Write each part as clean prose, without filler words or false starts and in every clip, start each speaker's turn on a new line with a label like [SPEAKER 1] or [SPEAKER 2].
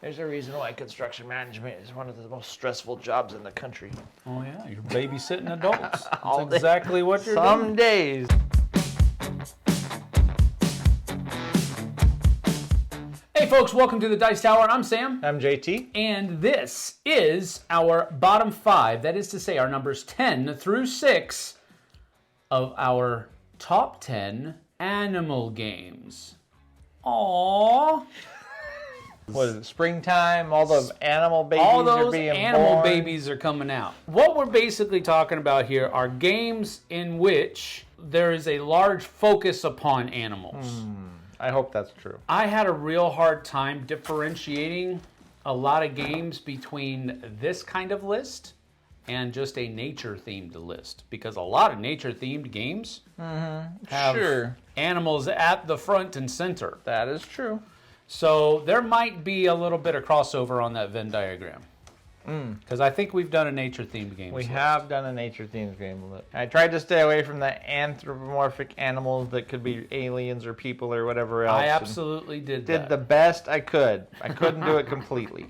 [SPEAKER 1] There's a reason why construction management is one of the most stressful jobs in the country.
[SPEAKER 2] Oh yeah, you're babysitting adults.
[SPEAKER 1] All
[SPEAKER 2] That's
[SPEAKER 1] day.
[SPEAKER 2] exactly what you're
[SPEAKER 1] Some
[SPEAKER 2] doing.
[SPEAKER 1] days.
[SPEAKER 2] Hey folks, welcome to the Dice Tower. I'm Sam.
[SPEAKER 1] I'm JT.
[SPEAKER 2] And this is our bottom 5, that is to say our numbers 10 through 6 of our top 10 animal games. Aww.
[SPEAKER 1] What is it, springtime? All the animal babies
[SPEAKER 2] All
[SPEAKER 1] are
[SPEAKER 2] those
[SPEAKER 1] being
[SPEAKER 2] animal
[SPEAKER 1] born.
[SPEAKER 2] babies are coming out. What we're basically talking about here are games in which there is a large focus upon animals.
[SPEAKER 1] I hope that's true.
[SPEAKER 2] I had a real hard time differentiating a lot of games between this kind of list and just a nature-themed list, because a lot of nature-themed games have
[SPEAKER 1] Sure.
[SPEAKER 2] animals at the front and center.
[SPEAKER 1] That is true.
[SPEAKER 2] So there might be a little bit of crossover on that Venn diagram. Because I think we've done a nature-themed game.
[SPEAKER 1] We have done a nature themed game. I tried to stay away from the anthropomorphic animals that could be aliens or people or whatever else.
[SPEAKER 2] I absolutely did
[SPEAKER 1] Did
[SPEAKER 2] that.
[SPEAKER 1] the best I could. I couldn't do it completely.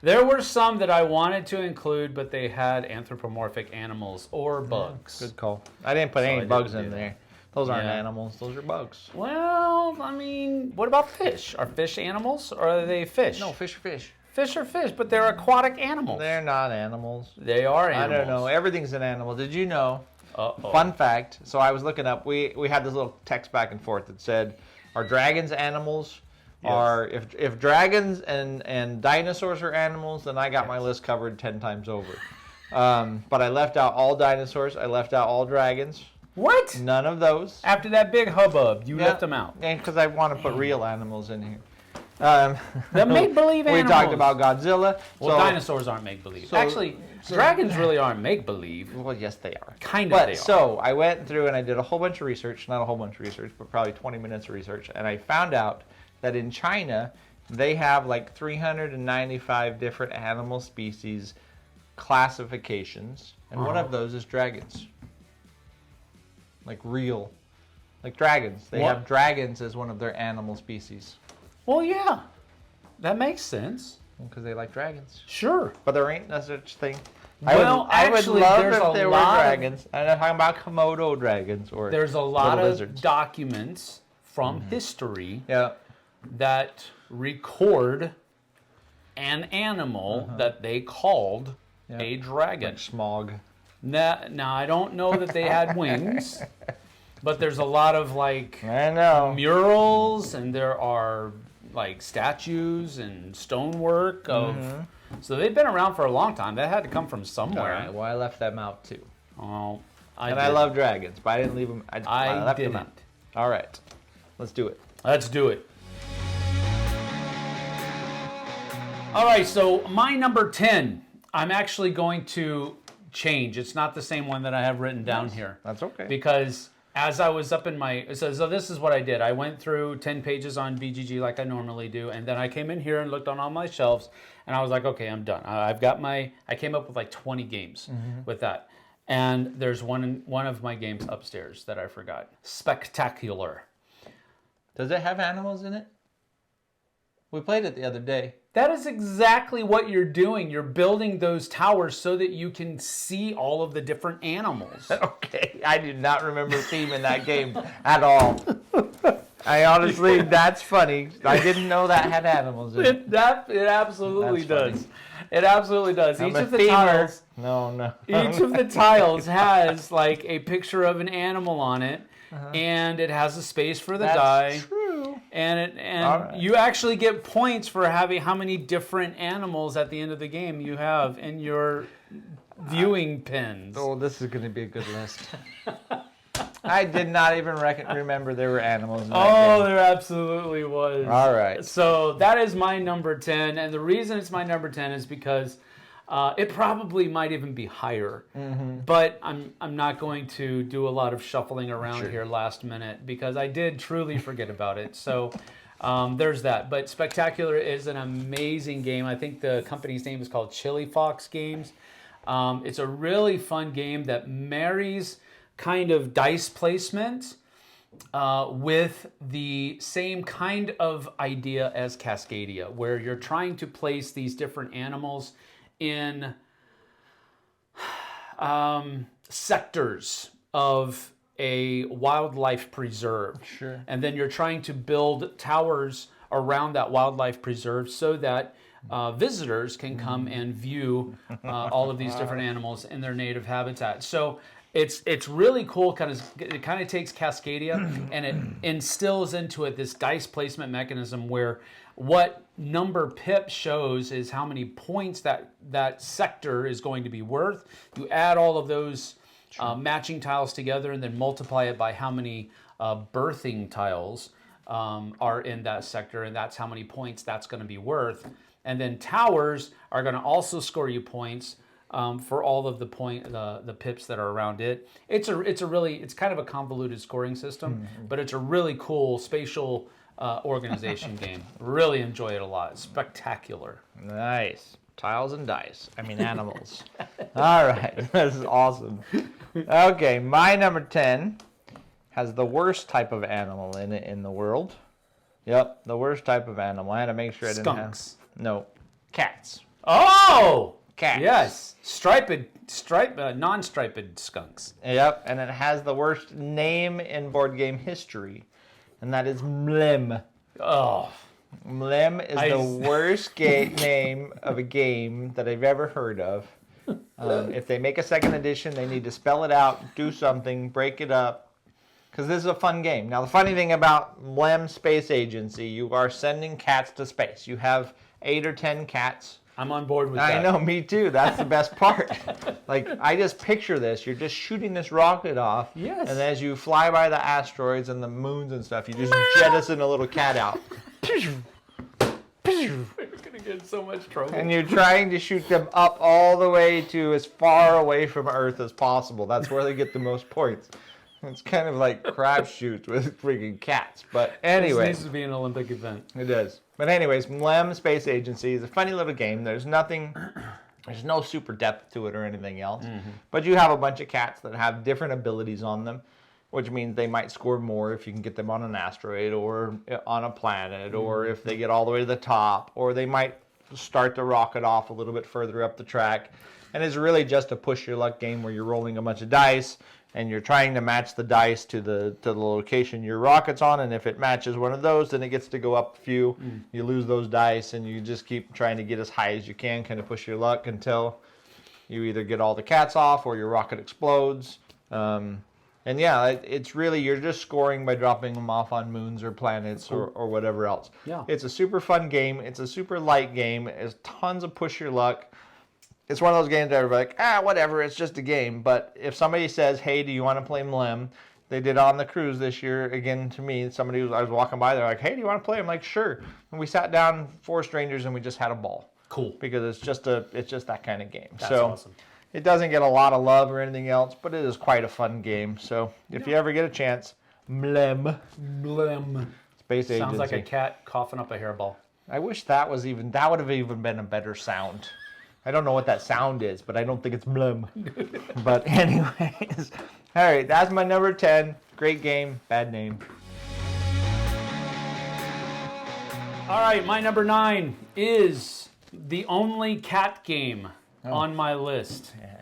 [SPEAKER 2] There were some that I wanted to include, but they had anthropomorphic animals or bugs.
[SPEAKER 1] Good call. I didn't put
[SPEAKER 2] So
[SPEAKER 1] any
[SPEAKER 2] I
[SPEAKER 1] bugs
[SPEAKER 2] didn't
[SPEAKER 1] in
[SPEAKER 2] do
[SPEAKER 1] there. Those aren't
[SPEAKER 2] Yeah.
[SPEAKER 1] animals. Those are bugs.
[SPEAKER 2] Well, I mean, what about fish? Are fish animals or are they fish?
[SPEAKER 1] No, fish are fish.
[SPEAKER 2] Fish are fish, but they're aquatic animals.
[SPEAKER 1] They're not animals.
[SPEAKER 2] They are animals.
[SPEAKER 1] I don't know. Everything's an animal. Did you know?
[SPEAKER 2] Uh-oh.
[SPEAKER 1] Fun fact. So I was looking up. We had this little text back and forth that said, "Are dragons animals?"
[SPEAKER 2] Yes.
[SPEAKER 1] Or if dragons and dinosaurs are animals, then I got my list covered 10 times over. But I left out all dinosaurs. I left out all dragons.
[SPEAKER 2] What?
[SPEAKER 1] None of those.
[SPEAKER 2] After that big hubbub, you left them out.
[SPEAKER 1] And because I want to put real animals in here.
[SPEAKER 2] The make-believe
[SPEAKER 1] We
[SPEAKER 2] animals.
[SPEAKER 1] talked about Godzilla.
[SPEAKER 2] Well,
[SPEAKER 1] so,
[SPEAKER 2] dinosaurs aren't make-believe.
[SPEAKER 1] so-
[SPEAKER 2] Actually, dragons really aren't make-believe.
[SPEAKER 1] Well, yes, they are.
[SPEAKER 2] Kind of
[SPEAKER 1] But
[SPEAKER 2] they are.
[SPEAKER 1] so I went through and I did a whole bunch of research, not a whole bunch of research, but probably 20 minutes of research, and I found out that in China they have like 395 different animal species classifications, and one of those is dragons. Like real, like dragons. They
[SPEAKER 2] What?
[SPEAKER 1] have dragons as one of their animal species
[SPEAKER 2] Well, yeah. That makes sense.
[SPEAKER 1] because they like dragons.
[SPEAKER 2] Sure.
[SPEAKER 1] But there ain't no such thing.
[SPEAKER 2] Well,
[SPEAKER 1] I would
[SPEAKER 2] actually,
[SPEAKER 1] love
[SPEAKER 2] there's
[SPEAKER 1] if
[SPEAKER 2] a
[SPEAKER 1] there were
[SPEAKER 2] lot of-
[SPEAKER 1] dragons. I'm not talking about Komodo dragons or
[SPEAKER 2] There's a lot
[SPEAKER 1] little
[SPEAKER 2] of
[SPEAKER 1] lizards.
[SPEAKER 2] documents from history
[SPEAKER 1] Yeah.
[SPEAKER 2] that record an animal that they called a dragon.
[SPEAKER 1] Like smog.
[SPEAKER 2] Now, I don't know that they had wings, but there's a lot of like
[SPEAKER 1] I know.
[SPEAKER 2] murals, and there are like statues and stonework of. So they've been around for a long time. That had to come from
[SPEAKER 1] All
[SPEAKER 2] somewhere.
[SPEAKER 1] right. Well, I left them out too.
[SPEAKER 2] Oh,
[SPEAKER 1] I love dragons, but I didn't leave them. I left them
[SPEAKER 2] didn't.
[SPEAKER 1] out. All right. Let's do it.
[SPEAKER 2] Let's do it. All right, so my number 10, I'm actually going to change. It's not the same one that I have written down here.
[SPEAKER 1] That's okay.
[SPEAKER 2] Because as I was up in my, so this is what I did. I went through 10 pages on BGG like I normally do, and then I came in here and looked on all my shelves, and I was like, okay, I'm done. I've got I came up with like 20 games with that. And there's one of my games upstairs that I forgot. Spectacular.
[SPEAKER 1] Does it have animals in it? We played it the other day.
[SPEAKER 2] That is exactly what you're doing. You're building those towers so that you can see all of the different animals.
[SPEAKER 1] Okay. I do not remember theming that game at all. I honestly, that's funny. I didn't know that had animals in it.
[SPEAKER 2] It absolutely
[SPEAKER 1] That's
[SPEAKER 2] does. It absolutely does.
[SPEAKER 1] I'm
[SPEAKER 2] Each
[SPEAKER 1] a
[SPEAKER 2] of the
[SPEAKER 1] themer.
[SPEAKER 2] tiles,
[SPEAKER 1] No.
[SPEAKER 2] each of the tiles has like a picture of an animal on it, and it has a space for the die.
[SPEAKER 1] That's true.
[SPEAKER 2] And
[SPEAKER 1] All right.
[SPEAKER 2] you actually get points for having how many different animals at the end of the game you have in your viewing pins.
[SPEAKER 1] Oh, this is going to be a good list. I did not even remember there were animals in that
[SPEAKER 2] Oh,
[SPEAKER 1] game.
[SPEAKER 2] there absolutely was.
[SPEAKER 1] All right.
[SPEAKER 2] So that is my number 10, and the reason it's my number 10 is because it probably might even be higher, but I'm not going to do a lot of shuffling around here last minute because I did truly forget about it. So there's that. But Spectacular is an amazing game. I think the company's name is called Chili Fox Games. It's a really fun game that marries kind of dice placement with the same kind of idea as Cascadia, where you're trying to place these different animals in sectors of a wildlife preserve.
[SPEAKER 1] Sure.
[SPEAKER 2] And then you're trying to build towers around that wildlife preserve so that visitors can come and view all of these different animals in their native habitat. So it's really cool. It kind of takes Cascadia and it instills into it this dice placement mechanism where what number Pip shows is how many points that sector is going to be worth. You add all of those matching tiles together and then multiply it by how many birthing tiles are in that sector, and that's how many points that's going to be worth. And then towers are going to also score you points for all of the pips that are around it. It's kind of a convoluted scoring system, but it's a really cool spatial organization game. Really enjoy it a lot. It's spectacular.
[SPEAKER 1] Nice. Tiles and dice. I mean animals. All right. This is awesome. Okay, my number 10 has the worst type of animal in it in the world. Yep, the worst type of animal. I had to make sure I didn't
[SPEAKER 2] Skunks.
[SPEAKER 1] have... No. Cats.
[SPEAKER 2] Oh!
[SPEAKER 1] Cats.
[SPEAKER 2] Yes. Non-striped skunks.
[SPEAKER 1] Yep, and it has the worst name in board game history, and that is Mlem.
[SPEAKER 2] Oh.
[SPEAKER 1] Mlem is the worst name of a game that I've ever heard of. If they make a second edition, they need to spell it out, do something, break it up, because this is a fun game. Now, the funny thing about Mlem Space Agency, you are sending cats to space. You have 8 or 10 cats.
[SPEAKER 2] I'm on board with that.
[SPEAKER 1] I know, me too. That's the best part. Like, I just picture this. You're just shooting this rocket off.
[SPEAKER 2] Yes.
[SPEAKER 1] And as you fly by the asteroids and the moons and stuff, you just jettison a little cat out.
[SPEAKER 2] You're going to get in so much trouble.
[SPEAKER 1] And you're trying to shoot them up all the way to as far away from Earth as possible. That's where they get the most points. It's kind of like crapshoots with freaking cats. But anyway.
[SPEAKER 2] This needs to be an Olympic event.
[SPEAKER 1] It is. But anyways, Mlem Space Agency is a funny little game. There's no super depth to it or anything else. But you have a bunch of cats that have different abilities on them, which means they might score more if you can get them on an asteroid or on a planet, or if they get all the way to the top, or they might start the rocket off a little bit further up the track. And it's really just a push your luck game where you're rolling a bunch of dice and you're trying to match the dice to the location your rocket's on, and if it matches one of those, then it gets to go up a few. You lose those dice, and you just keep trying to get as high as you can, kind of push your luck until you either get all the cats off or your rocket explodes. And yeah, it's really, you're just scoring by dropping them off on moons or planets or whatever else.
[SPEAKER 2] Yeah.
[SPEAKER 1] It's a super fun game. It's a super light game. It's tons of push your luck. It's one of those games that everybody's like, whatever, it's just a game. But if somebody says, hey, do you want to play Mlem? They did on the cruise this year, again, to me, I was walking by, they're like, hey, do you want to play? I'm like, sure. And we sat down, 4 strangers, and we just had a ball.
[SPEAKER 2] Cool.
[SPEAKER 1] Because it's just that kind of game.
[SPEAKER 2] That's awesome.
[SPEAKER 1] It doesn't get a lot of love or anything else, but it is quite a fun game. So if you ever get a chance, Mlem. Space Agency.
[SPEAKER 2] Sounds like a cat coughing up a hairball.
[SPEAKER 1] I wish that would have even been a better sound. I don't know what that sound is, but I don't think it's Mlem. But anyways, all right, that's my number 10. Great game, bad name.
[SPEAKER 2] All right, my number 9 is the only cat game on my list.
[SPEAKER 1] Yeah.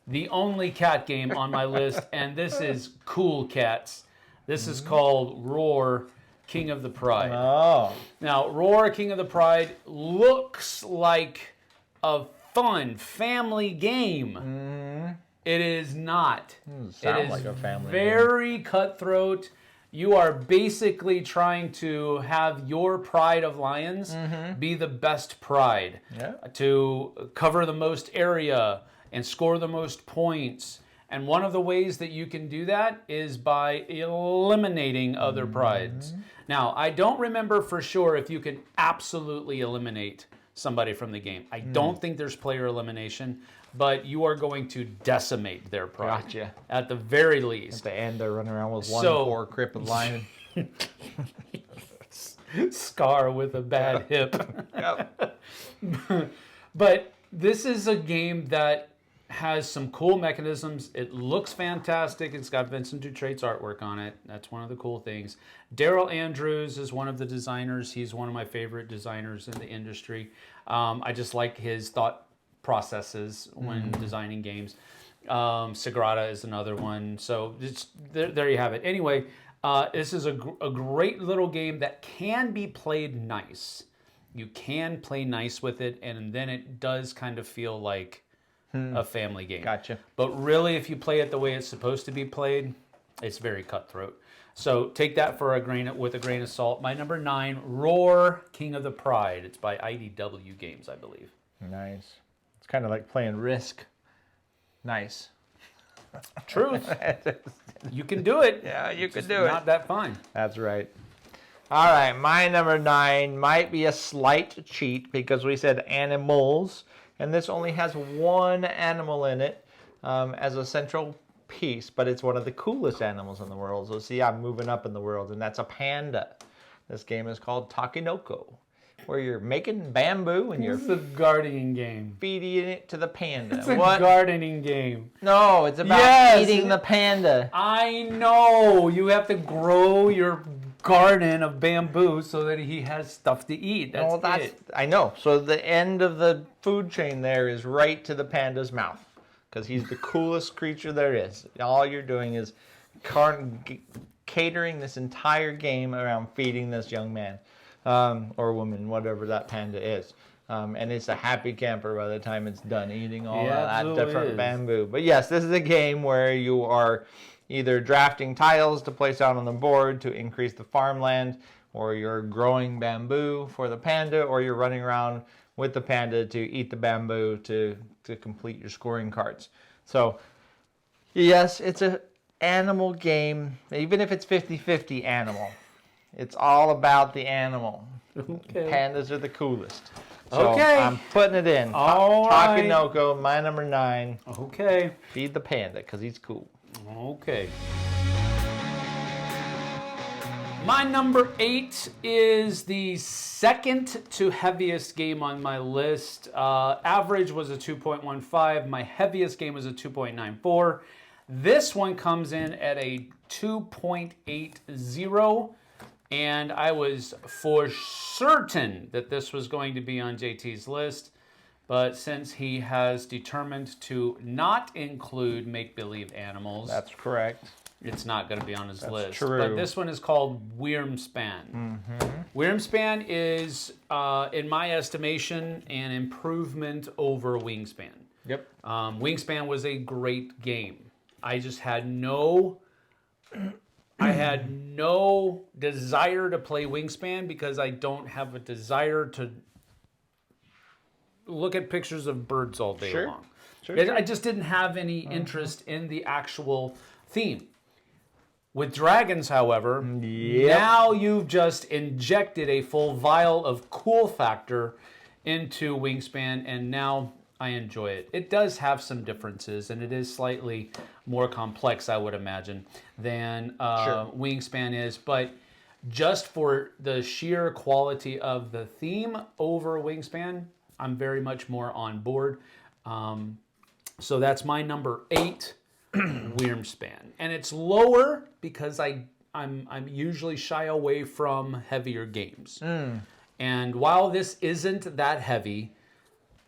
[SPEAKER 2] The only cat game on my list, and this is Cool Cats. This is called Roar, King of the Pride.
[SPEAKER 1] Oh.
[SPEAKER 2] Now, Roar, King of the Pride looks like a fun family game. It is not.
[SPEAKER 1] Sounds
[SPEAKER 2] it is
[SPEAKER 1] like a family
[SPEAKER 2] very cutthroat. You are basically trying to have your pride of lions be the best pride.
[SPEAKER 1] Yeah.
[SPEAKER 2] To cover the most area and score the most points. And one of the ways that you can do that is by eliminating other prides. Now, I don't remember for sure if you can absolutely eliminate somebody from the game. I don't think there's player elimination, but you are going to decimate their pride.
[SPEAKER 1] Gotcha.
[SPEAKER 2] At the very least.
[SPEAKER 1] At the end, they're running around with one poor crippled lion.
[SPEAKER 2] Scar with a bad hip.
[SPEAKER 1] Yep.
[SPEAKER 2] But this is a game that has some cool mechanisms. It looks fantastic. It's got Vincent Dutrait's artwork on it. That's one of the cool things. Daryl Andrews is one of the designers. He's one of my favorite designers in the industry. I just like his thought processes when designing games. Sagrada is another one. So there you have it. Anyway, this is a great little game that can be played nice. You can play nice with it, and then it does kind of feel like a family game.
[SPEAKER 1] Gotcha.
[SPEAKER 2] But really, if you play it the way it's supposed to be played, it's very cutthroat. So take that with a grain of salt. My number 9, Roar, King of the Pride. It's by IDW Games, I believe.
[SPEAKER 1] Nice. It's kind of like playing Risk. Nice.
[SPEAKER 2] Truth. You can do it.
[SPEAKER 1] Yeah, you can
[SPEAKER 2] It's
[SPEAKER 1] do it.
[SPEAKER 2] Not that fun.
[SPEAKER 1] That's right. All right, my number 9 might be a slight cheat because we said animals, and this only has one animal in it as a central piece, but it's one of the coolest animals in the world. So see, I'm moving up in the world, and that's a panda. This game is called Takenoko, where you're making bamboo and you're
[SPEAKER 2] It's a gardening game.
[SPEAKER 1] feeding it to the panda.
[SPEAKER 2] It's a gardening game.
[SPEAKER 1] No, it's about
[SPEAKER 2] Yes,
[SPEAKER 1] feeding the panda.
[SPEAKER 2] I know. You have to grow your garden of bamboo so that he has stuff to eat. That's it.
[SPEAKER 1] I know. So the end of the food chain there is right to the panda's mouth because he's the coolest creature there is. All you're doing is catering this entire game around feeding this young man or woman, whatever that panda is. And it's a happy camper by the time it's done eating all that different bamboo. But yes, this is a game where you are either drafting tiles to place out on the board to increase the farmland, or you're growing bamboo for the panda, or you're running around with the panda to eat the bamboo to complete your scoring cards. So, yes, it's an animal game, even if it's 50-50 animal. It's all about the animal.
[SPEAKER 2] Okay.
[SPEAKER 1] Pandas are the coolest. So
[SPEAKER 2] Okay.
[SPEAKER 1] I'm putting it in.
[SPEAKER 2] All right.
[SPEAKER 1] Takenoko, my number 9.
[SPEAKER 2] Okay.
[SPEAKER 1] Feed the panda, because he's cool.
[SPEAKER 2] Okay. My number 8 is the second to heaviest game on my list. Average was a 2.15. My heaviest game was a 2.94. This one comes in at a 2.80. And I was for certain that this was going to be on JT's list. But since he has determined to not include make-believe animals,
[SPEAKER 1] That's correct.
[SPEAKER 2] it's not going to be on his list.
[SPEAKER 1] true.
[SPEAKER 2] But this one is called Wyrmspan. Wyrmspan is, in my estimation, an improvement over Wingspan.
[SPEAKER 1] Yep.
[SPEAKER 2] Wingspan was a great game. I just had no desire to play Wingspan because I don't have a desire to look at pictures of birds all day long. I just didn't have any interest in the actual theme. With dragons, however, now you've just injected a full vial of cool factor into Wingspan, and now I enjoy it. It does have some differences, and it is slightly more complex, I would imagine, than Wingspan is, but just for the sheer quality of the theme over Wingspan, I'm very much more on board. So that's my number 8, Wyrmspan. And it's lower because I'm usually shy away from heavier games. And while this isn't that heavy,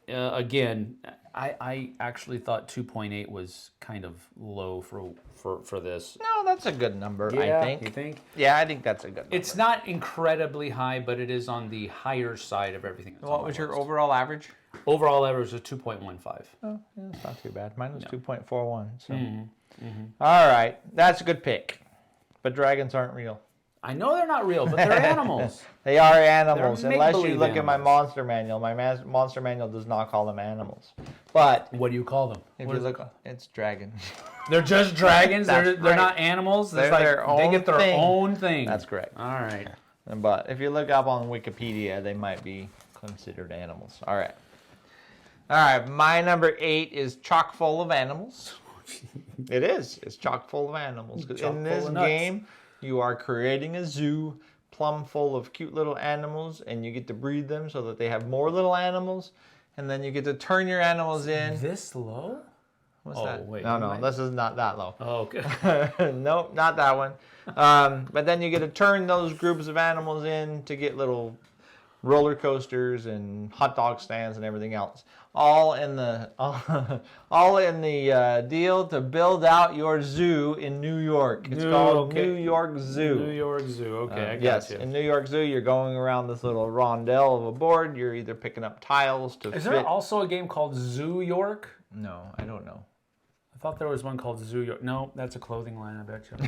[SPEAKER 2] again, I actually thought 2.8 was kind of low for this.
[SPEAKER 1] No, that's a good number, I think.
[SPEAKER 2] You think?
[SPEAKER 1] Yeah, I think that's a good number.
[SPEAKER 2] It's not incredibly high, but it is on the higher side of everything.
[SPEAKER 1] What was your overall average?
[SPEAKER 2] Overall average was 2.15.
[SPEAKER 1] Oh, yeah, it's not too bad. Mine was 2.41. So. All right, that's a good pick. But dragons aren't real.
[SPEAKER 2] I know they're not real, but they're animals.
[SPEAKER 1] They are animals,
[SPEAKER 2] They're
[SPEAKER 1] unless you
[SPEAKER 2] make-believe
[SPEAKER 1] look at my
[SPEAKER 2] animals.
[SPEAKER 1] monster manual. My monster manual does not call them animals. But
[SPEAKER 2] What do you call them?
[SPEAKER 1] if you look, it's dragons.
[SPEAKER 2] They're just dragons. They're
[SPEAKER 1] right.
[SPEAKER 2] not animals.
[SPEAKER 1] They're
[SPEAKER 2] It's like
[SPEAKER 1] their
[SPEAKER 2] they
[SPEAKER 1] own
[SPEAKER 2] get their
[SPEAKER 1] thing.
[SPEAKER 2] own thing.
[SPEAKER 1] That's correct.
[SPEAKER 2] All right.
[SPEAKER 1] But if you look up on Wikipedia, they might be considered animals. All right. All right, my number 8 is chock full of animals. It is. It's chock full of animals. 'Cause
[SPEAKER 2] Chock
[SPEAKER 1] in
[SPEAKER 2] full
[SPEAKER 1] this
[SPEAKER 2] of nuts.
[SPEAKER 1] game, you are creating a zoo plumb full of cute little animals, and you get to breed them so that they have more little animals, and then you get to turn your animals in.
[SPEAKER 2] This low?
[SPEAKER 1] What's
[SPEAKER 2] Oh,
[SPEAKER 1] that?
[SPEAKER 2] wait,
[SPEAKER 1] No, this is not that low.
[SPEAKER 2] Oh, okay.
[SPEAKER 1] Nope, not that one. But then you get to turn those groups of animals in to get little roller coasters and hot dog stands and everything else, all in the deal to build out your zoo in New York. It's called New York Zoo.
[SPEAKER 2] New York Zoo. Okay, I got
[SPEAKER 1] yes,
[SPEAKER 2] you.
[SPEAKER 1] in New York Zoo, you're going around this little rondelle of a board. You're either picking up tiles to
[SPEAKER 2] Is
[SPEAKER 1] fit.
[SPEAKER 2] there also a game called Zoo York?
[SPEAKER 1] No, I don't know.
[SPEAKER 2] I thought there was one called Zoo York. No, that's a clothing line, I bet you.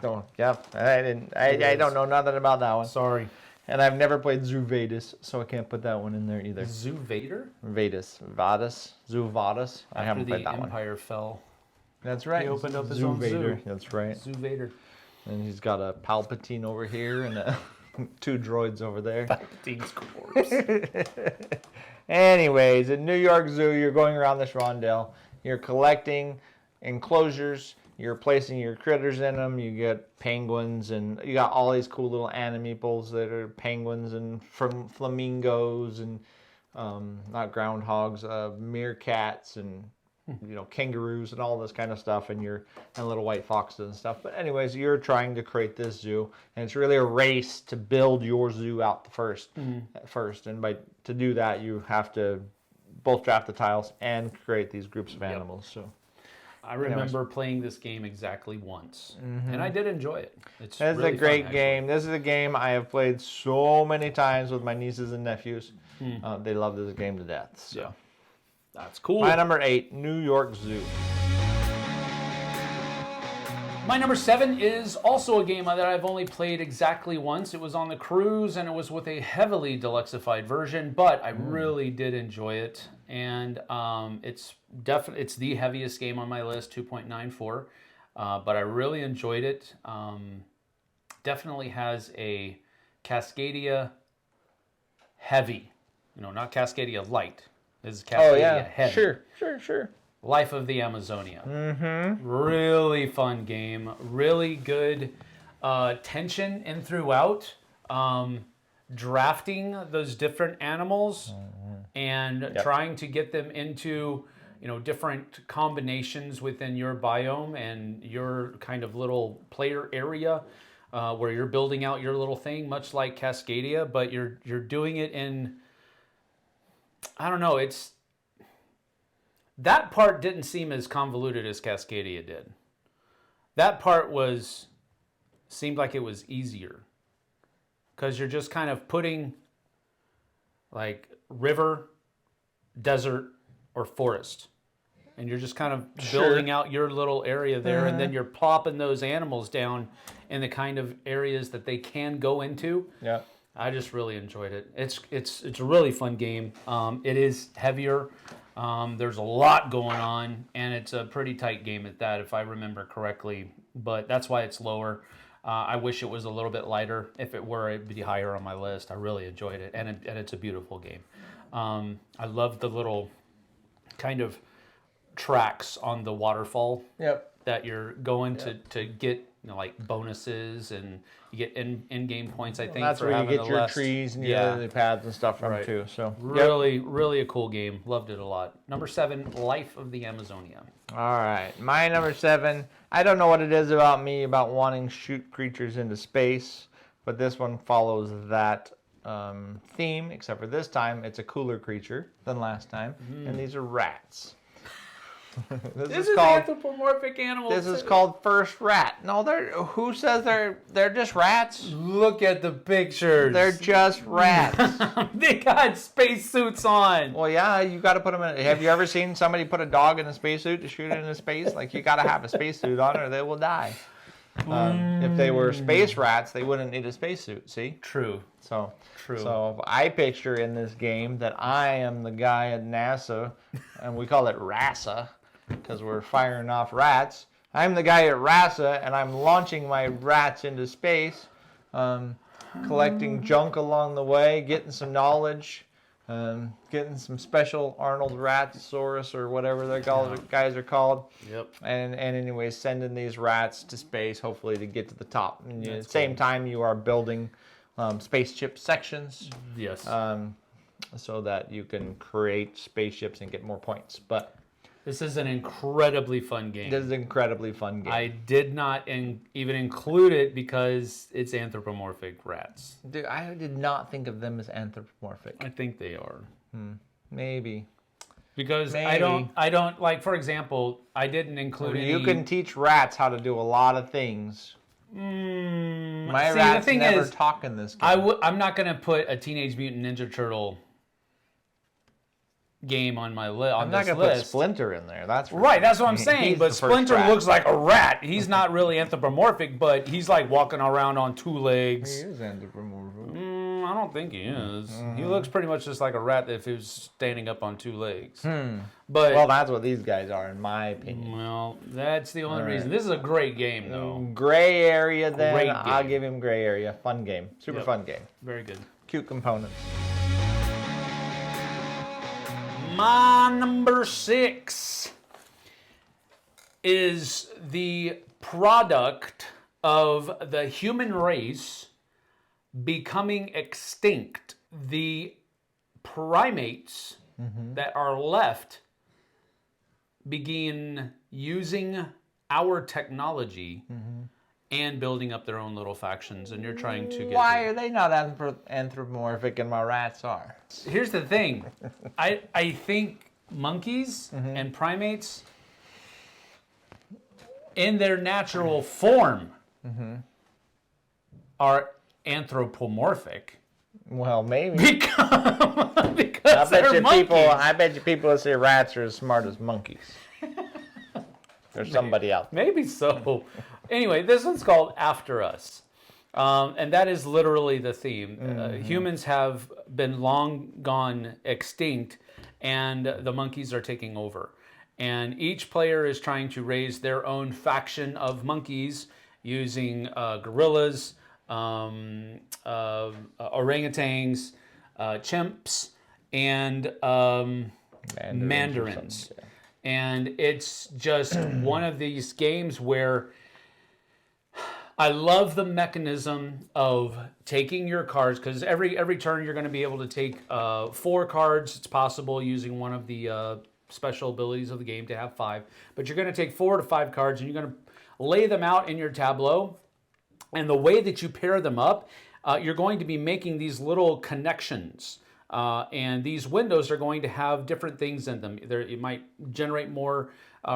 [SPEAKER 1] Don't. Yep. I don't know nothing about that one.
[SPEAKER 2] Sorry.
[SPEAKER 1] And I've never played Zoo Vadis, so I can't put that one in there either.
[SPEAKER 2] Zoo Vader?
[SPEAKER 1] Vadis, Zoo Vadis. I haven't played that one.
[SPEAKER 2] After the Empire fell.
[SPEAKER 1] That's right.
[SPEAKER 2] He opened up his
[SPEAKER 1] Zoo
[SPEAKER 2] own
[SPEAKER 1] Vader.
[SPEAKER 2] zoo.
[SPEAKER 1] That's right.
[SPEAKER 2] Zoo Vader.
[SPEAKER 1] And he's got a Palpatine over here and two droids over there.
[SPEAKER 2] Palpatine's corpse.
[SPEAKER 1] Anyways, in New York Zoo, you're going around this rondelle. You're collecting enclosures. You're placing your critters in them. You get penguins, and you got all these cool little animals that are penguins and flamingos and not groundhogs, meerkats and kangaroos and all this kind of stuff, and little white foxes and stuff. But anyways, you're trying to create this zoo, and it's really a race to build your zoo out first. And to do that, you have to both draft the tiles and create these groups of animals. So.
[SPEAKER 2] I remember playing this game exactly once, and I did enjoy it. It's
[SPEAKER 1] a great game. This is a game I have played so many times with my nieces and nephews. They love this game to death. So.
[SPEAKER 2] Yeah, that's cool.
[SPEAKER 1] My number 8, New York Zoo.
[SPEAKER 2] My number 7 is also a game that I've only played exactly once. It was on the cruise, and it was with a heavily deluxified version, but I really did enjoy it. And it's the heaviest game on my list, 2.94. But I really enjoyed it. Definitely has a Cascadia heavy, not Cascadia light. This is Cascadia heavy.
[SPEAKER 1] Sure.
[SPEAKER 2] Life of the Amazonia. Really fun game. Really good tension in throughout. Drafting those different animals and trying to get them into different combinations within your biome and your kind of little player area where you're building out your little thing, much like Cascadia, but you're doing it in, I don't know, that part didn't seem as convoluted as Cascadia did. That part seemed like it was easier. Because you're just kind of putting like river, desert, or forest. And you're just kind of building out your little area there, and then you're plopping those animals down in the kind of areas that they can go into.
[SPEAKER 1] Yeah.
[SPEAKER 2] I just really enjoyed it. It's a really fun game. It is heavier. There's a lot going on, and it's a pretty tight game at that, if I remember correctly. But that's why it's lower. I wish it was a little bit lighter. If it were, it'd be higher on my list. I really enjoyed it, and it's a beautiful game. I love the little kind of tracks on the waterfall that you're going to get like bonuses, and you get in-game points, I think.
[SPEAKER 1] That's
[SPEAKER 2] for
[SPEAKER 1] where you
[SPEAKER 2] having
[SPEAKER 1] get your trees and your lily pads and stuff from too. So
[SPEAKER 2] really a cool game. Loved it a lot. Number 7, Life of the Amazonia.
[SPEAKER 1] All right, my number 7. I don't know what it is about me about wanting to shoot creatures into space, but this one follows that theme, except for this time it's a cooler creature than last time, and these are rats.
[SPEAKER 2] This is called anthropomorphic animals.
[SPEAKER 1] This is called First Rat. No, who says they're just rats?
[SPEAKER 2] Look at the pictures.
[SPEAKER 1] They're just rats.
[SPEAKER 2] They got spacesuits on.
[SPEAKER 1] Well, yeah, you got to put them in. Have you ever seen somebody put a dog in a spacesuit to shoot it into space? Like, you got to have a spacesuit on, or they will die. If they were space rats, they wouldn't need a spacesuit. See?
[SPEAKER 2] True.
[SPEAKER 1] So
[SPEAKER 2] True.
[SPEAKER 1] So I picture in this game that I am the guy at NASA, and we call it RASA because we're firing off rats. I'm the guy at RASA, and I'm launching my rats into space, collecting junk along the way, getting some knowledge, getting some special Arnold Ratsaurus or whatever their guys are called.
[SPEAKER 2] Yep.
[SPEAKER 1] And anyways, sending these rats to space, hopefully to get to the top. And at the same time, you are building spaceship sections.
[SPEAKER 2] Yes.
[SPEAKER 1] So that you can create spaceships and get more points. But
[SPEAKER 2] This is an incredibly fun game.
[SPEAKER 1] This is an incredibly fun game.
[SPEAKER 2] I did not even include it because it's anthropomorphic rats.
[SPEAKER 1] Dude, I did not think of them as anthropomorphic.
[SPEAKER 2] I think they are.
[SPEAKER 1] Maybe.
[SPEAKER 2] Because
[SPEAKER 1] Maybe.
[SPEAKER 2] I don't, like, for example, I didn't include any...
[SPEAKER 1] You can teach rats how to do a lot of things. My rats never talk in this game.
[SPEAKER 2] I'm not going to put a Teenage Mutant Ninja Turtle game on my list.
[SPEAKER 1] I'm not going to put Splinter in there. That's
[SPEAKER 2] right. That's what I'm saying. But Splinter looks like a rat. He's not really anthropomorphic, but he's like walking around on two legs.
[SPEAKER 1] He is anthropomorphic.
[SPEAKER 2] I don't think he is. He looks pretty much just like a rat if he was standing up on two legs. But
[SPEAKER 1] well, that's what these guys are, in my opinion.
[SPEAKER 2] Well, that's the only reason. This is a great game, though.
[SPEAKER 1] Gray area, then.
[SPEAKER 2] Great game.
[SPEAKER 1] I'll give him gray area. Fun game. Super fun game.
[SPEAKER 2] Very good.
[SPEAKER 1] Cute components.
[SPEAKER 2] My number 6 is the product of the human race becoming extinct. The primates that are left begin using our technology and building up their own little factions, and you're trying to get...
[SPEAKER 1] Why are they not anthropomorphic and my rats are?
[SPEAKER 2] Here's the thing. I think monkeys and primates, in their natural form, are anthropomorphic.
[SPEAKER 1] Well, maybe.
[SPEAKER 2] Because they're monkeys.
[SPEAKER 1] I bet you people that say rats are as smart as monkeys. Or somebody else.
[SPEAKER 2] Maybe so. Anyway, this one's called After Us. And that is literally the theme. Humans have been long gone extinct, and the monkeys are taking over. And each player is trying to raise their own faction of monkeys using gorillas, orangutans, chimps, and mandarins. And it's just one of these games where I love the mechanism of taking your cards, because every turn you're going to be able to take 4 cards. It's possible using one of the special abilities of the game to have 5. But you're going to take 4 to 5 cards, and you're going to lay them out in your tableau. And the way that you pair them up, you're going to be making these little connections. And these windows are going to have different things in them. It might generate more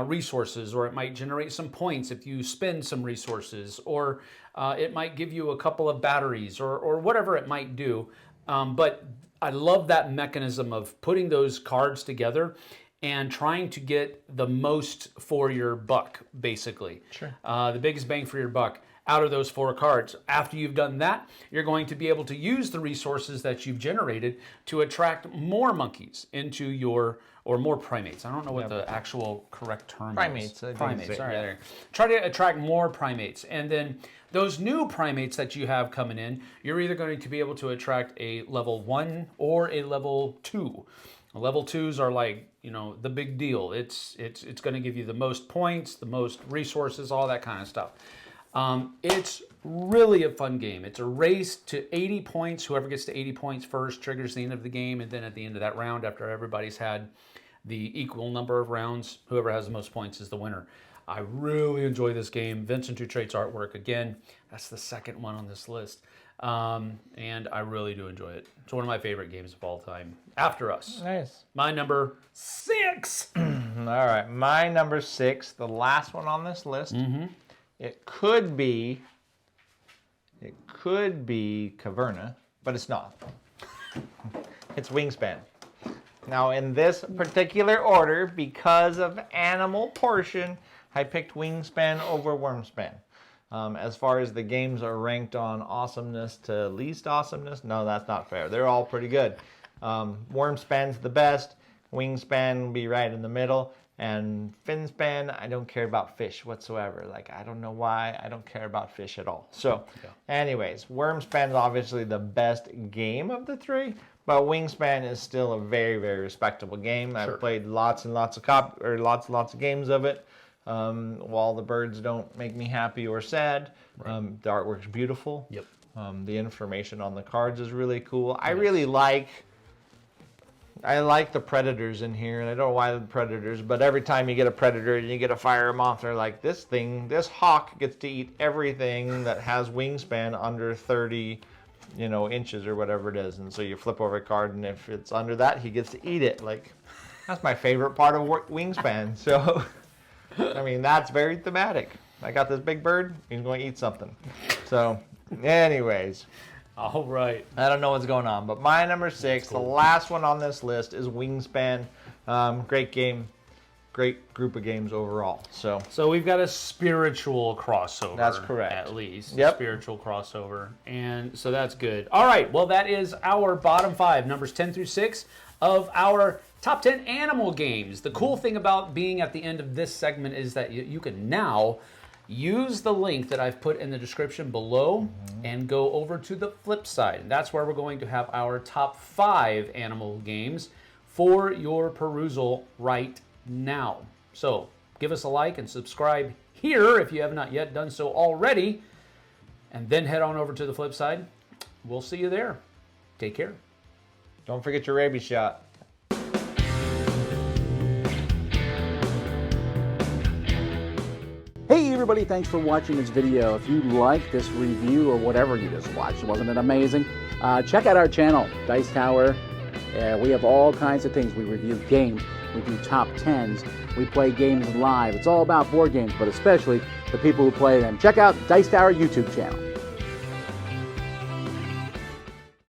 [SPEAKER 2] resources, or it might generate some points if you spend some resources, or it might give you a couple of batteries, or whatever it might do. But I love that mechanism of putting those cards together and trying to get the most for your buck, basically.
[SPEAKER 1] Sure.
[SPEAKER 2] The biggest bang for your buck out of those 4 cards. After you've done that, you're going to be able to use the resources that you've generated to attract more monkeys into your, or more primates. I don't know what the actual correct term
[SPEAKER 1] Primates.
[SPEAKER 2] is. Primates. All right, there. Try to attract more primates. And then those new primates that you have coming in, you're either going to be able to attract a level 1 or a level 2. Level 2s are like, the big deal. It's going to give you the most points, the most resources, all that kind of stuff. It's really a fun game. It's a race to 80 points. Whoever gets to 80 points first triggers the end of the game, and then at the end of that round, after everybody's had the equal number of rounds, whoever has the most points is the winner. I really enjoy this game. Vincent Dutrait's artwork, again, that's the second one on this list. And I really do enjoy it. It's one of my favorite games of all time. After Us.
[SPEAKER 1] Nice.
[SPEAKER 2] My number 6.
[SPEAKER 1] All right. My number 6, the last one on this list. It could be Caverna, but it's not. It's Wingspan. Now, in this particular order, because of animal portion, I picked Wingspan over Wormspan. As far as the games are ranked on awesomeness to least awesomeness, no, that's not fair. They're all pretty good. Wormspan's the best. Wingspan will be right in the middle. And Finspan, I don't care about fish whatsoever. Like, I don't know why. I don't care about fish at all. So, anyways, Wormspan is obviously the best game of the 3, but Wingspan is still a very, very respectable game. Sure. I've played lots and lots of lots of games of it. While the birds don't make me happy or sad, the artwork's beautiful.
[SPEAKER 2] Yep.
[SPEAKER 1] The information on the cards is really cool. I really like I like the predators in here, and I don't know why the predators, but every time you get a predator and you get to fire them off, they're like, this hawk gets to eat everything that has wingspan under 30, inches or whatever it is. And so you flip over a card, and if it's under that, he gets to eat it. Like, that's my favorite part of wingspan. So, I mean, that's very thematic. I got this big bird, he's going to eat something. So, anyways.
[SPEAKER 2] All right.
[SPEAKER 1] I don't know what's going on, but my number 6, the last one on this list, is Wingspan. Great game, great group of games overall. So
[SPEAKER 2] we've got a spiritual crossover.
[SPEAKER 1] That's correct.
[SPEAKER 2] At least.
[SPEAKER 1] Yep.
[SPEAKER 2] Spiritual crossover. And so that's good. All right. Well, that is our bottom 5, numbers 10 through 6 of our top 10 animal games. The cool thing about being at the end of this segment is that you can now use the link that I've put in the description below and go over to the Flipside. And that's where we're going to have our top 5 animal games for your perusal right now. So give us a like and subscribe here if you have not yet done so already. And then head on over to the Flipside. We'll see you there. Take care.
[SPEAKER 1] don't forget your rabies shot.
[SPEAKER 3] Hey everybody, thanks for watching this video. If you like this review or whatever you just watched, wasn't it amazing? Check out our channel, Dice Tower. We have all kinds of things. We review games, we do top 10s, we play games live. It's all about board games, but especially the people who play them. Check out Dice Tower YouTube channel.